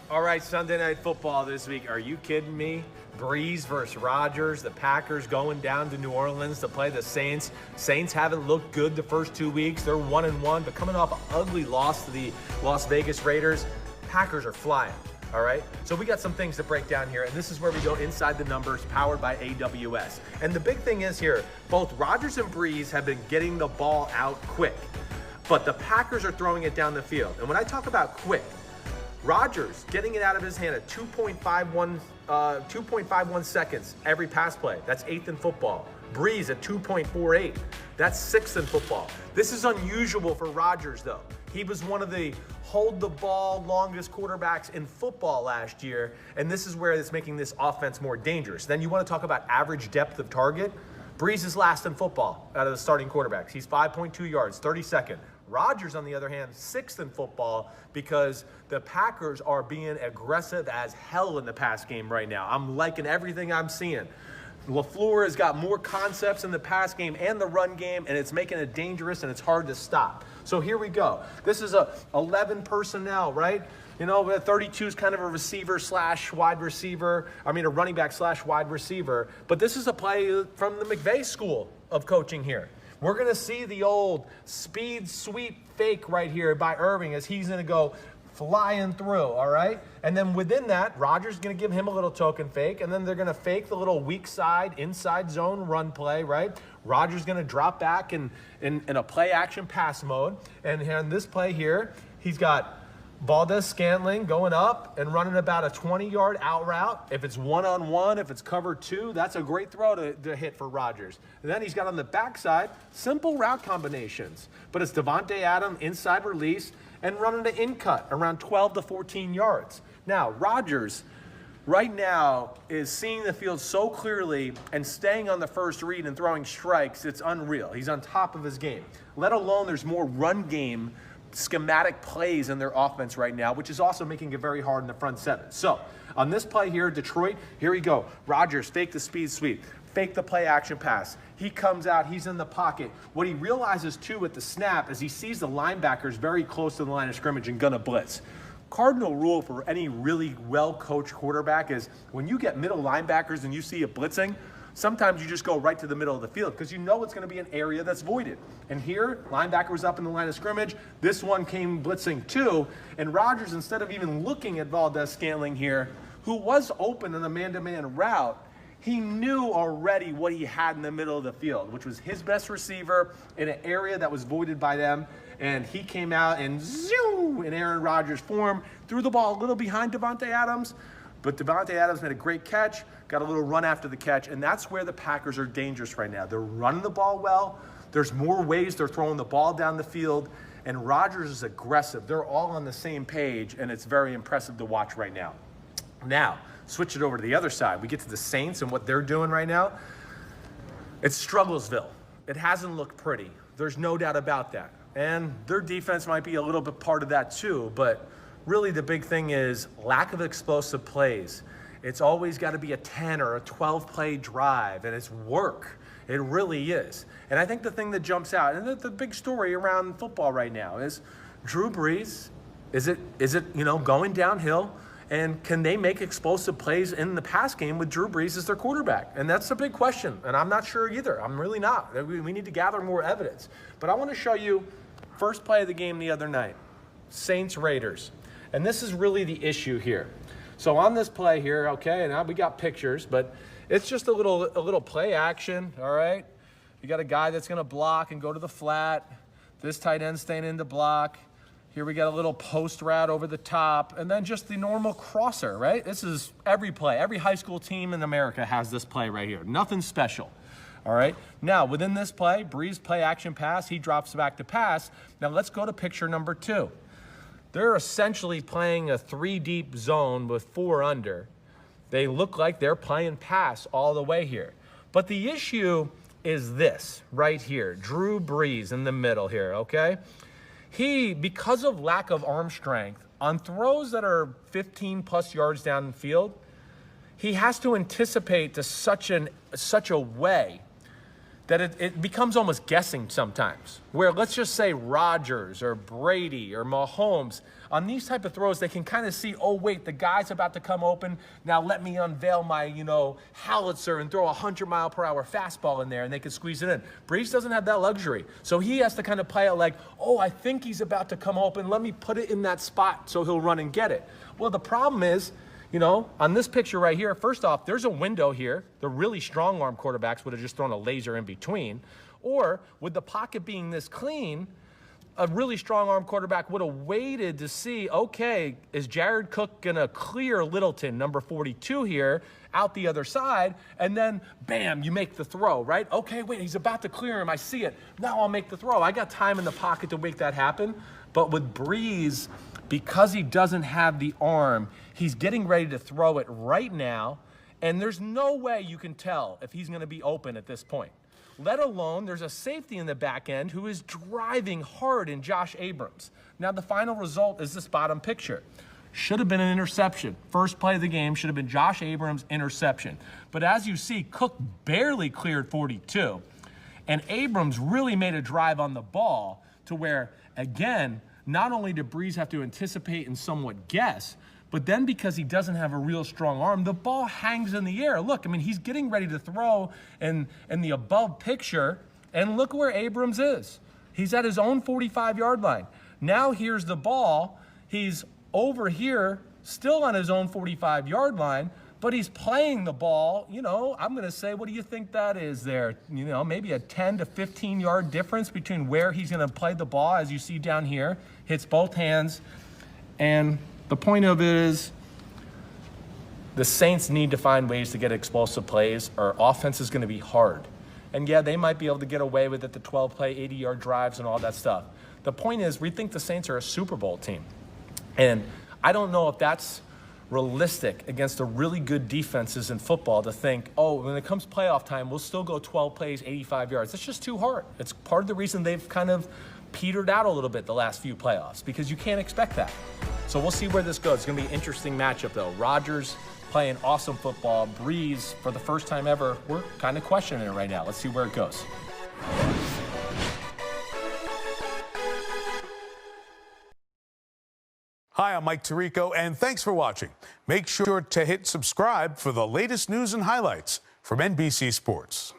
All right, Sunday Night Football this week. Are you kidding me? Breeze versus Rodgers. The Packers going down to New Orleans to play the Saints. Saints haven't looked good the first 2 weeks. They're 1-1, but coming off an ugly loss to the Las Vegas Raiders. Packers are flying, all right? So we got some things to break down here, and this is where we go inside the numbers, powered by AWS. And the big thing is here, both Rodgers and Breeze have been getting the ball out quick, but the Packers are throwing it down the field. And when I talk about quick, Rodgers getting it out of his hand at 2.51 seconds every pass play. That's 8th in football. Breeze at 2.48. That's 6th in football. This is unusual for Rodgers, though. He was one of the hold the ball longest quarterbacks in football last year, and this is where it's making this offense more dangerous. Then you want to talk about average depth of target. Breeze is last in football out of the starting quarterbacks. He's 5.2 yards, 32nd. Rodgers, on the other hand, 6th in football because the Packers are being aggressive as hell in the pass game right now. I'm liking everything I'm seeing. LaFleur has got more concepts in the pass game and the run game, and it's making it dangerous, and it's hard to stop. So here we go. This is a 11 personnel, right? You know, 32 is kind of a receiver slash wide receiver. I mean, a running back slash wide receiver. But this is a play from the McVay school of coaching here. We're going to see the old speed sweep fake right here by Irving as he's going to go flying through, all right? And then within that, Rodgers is going to give him a little token fake, and then they're going to fake the little weak side, inside zone run play, right? Rodgers is going to drop back in a play action pass mode. And in this play here, he's got Valdez-Scantling going up and running about a 20-yard out route. If it's one-on-one, if it's cover two, that's a great throw to hit for Rodgers. And then he's got on the backside simple route combinations. But it's Devontae Adams inside release and running the in-cut around 12 to 14 yards. Now, Rodgers right now is seeing the field so clearly and staying on the first read and throwing strikes, it's unreal. He's on top of his game. Let alone there's more run game schematic plays in their offense right now, which is also making it very hard in the front seven. So on this play here, Detroit, here we go. Rodgers fake the speed sweep, fake the play action pass. He comes out, he's in the pocket. What he realizes too at the snap is he sees the linebackers very close to the line of scrimmage and gonna blitz. Cardinal rule for any really well-coached quarterback is when you get middle linebackers and you see it blitzing, sometimes you just go right to the middle of the field because you know it's going to be an area that's voided. And here, linebacker was up in the line of scrimmage. This one came blitzing too. And Rodgers, instead of even looking at Valdez-Scantling here, who was open in a man-to-man route, he knew already what he had in the middle of the field, which was his best receiver in an area that was voided by them. And he came out and zoom in Aaron Rodgers' form, threw the ball a little behind Devontae Adams. But Devontae Adams made a great catch, got a little run after the catch, and that's where the Packers are dangerous right now. They're running the ball well. There's more ways they're throwing the ball down the field, and Rodgers is aggressive. They're all on the same page, and it's very impressive to watch right now. Now, switch it over to the other side. We get to the Saints and what they're doing right now. It's Strugglesville. It hasn't looked pretty. There's no doubt about that. And their defense might be a little bit part of that too, but really the big thing is lack of explosive plays. It's always got to be a 10 or a 12 play drive, and it's work. It really is. And I think the thing that jumps out, and the big story around football right now is Drew Brees, is it going downhill? And can they make explosive plays in the pass game with Drew Brees as their quarterback? And that's a big question, and I'm not sure either. I'm really not. We need to gather more evidence. But I want to show you first play of the game the other night, Saints-Raiders. And this is really the issue here. So on this play here, okay, now we got pictures, but it's just a little play action, all right? You got a guy that's going to block and go to the flat. This tight end staying in the block. Here we got a little post route over the top, and then just the normal crosser, right? This is every play. Every high school team in America has this play right here. Nothing special, all right? Now, within this play, Breeze play action pass. He drops back to pass. Now, let's go to picture number 2. They're essentially playing a 3-deep zone with 4 under. They look like they're playing pass all the way here. But the issue is this right here, Drew Brees in the middle here, okay? He, because of lack of arm strength, on throws that are 15-plus yards down the field, he has to anticipate to such a way that it becomes almost guessing sometimes, where let's just say Rodgers or Brady or Mahomes, on these type of throws, they can kind of see, oh, wait, the guy's about to come open. Now let me unveil my, howitzer and throw a 100-mile-per-hour fastball in there, and they can squeeze it in. Brees doesn't have that luxury. So he has to kind of play it like, oh, I think he's about to come open. Let me put it in that spot so he'll run and get it. Well, the problem is, on this picture right here, first off, there's a window here. The really strong arm quarterbacks would have just thrown a laser in between. Or with the pocket being this clean, a really strong arm quarterback would have waited to see, okay, is Jared Cook going to clear Littleton, number 42 here, out the other side? And then, bam, you make the throw, right? Okay, wait, he's about to clear him. I see it. Now I'll make the throw. I got time in the pocket to make that happen. But with Brees, because he doesn't have the arm, he's getting ready to throw it right now, and there's no way you can tell if he's going to be open at this point. Let alone there's a safety in the back end who is driving hard in Josh Abrams. Now the final result is this bottom picture. Should have been an interception. First play of the game should have been Josh Abrams' interception. But as you see, Cook barely cleared 42, and Abrams really made a drive on the ball to where, again, not only did Brees have to anticipate and somewhat guess, but then because he doesn't have a real strong arm, the ball hangs in the air. Look, I mean, he's getting ready to throw in the above picture, and look where Abrams is. He's at his own 45-yard line. Now here's the ball. He's over here, still on his own 45-yard line, but he's playing the ball, I'm going to say, what do you think that is there? Maybe a 10 to 15-yard difference between where he's going to play the ball, as you see down here. Hits both hands. And the point of it is the Saints need to find ways to get explosive plays, or offense is going to be hard. And yeah, they might be able to get away with it, the 12-play, 80-yard drives and all that stuff. The point is, we think the Saints are a Super Bowl team. And I don't know if that's realistic against the really good defenses in football to think, oh, when it comes playoff time, we'll still go 12 plays, 85 yards. That's just too hard. It's part of the reason they've kind of petered out a little bit the last few playoffs, because you can't expect that. So we'll see where this goes. It's going to be an interesting matchup, though. Rodgers playing awesome football. Brees, for the first time ever, we're kind of questioning it right now. Let's see where it goes. Hi, I'm Mike Tirico, and thanks for watching. Make sure to hit subscribe for the latest news and highlights from NBC Sports.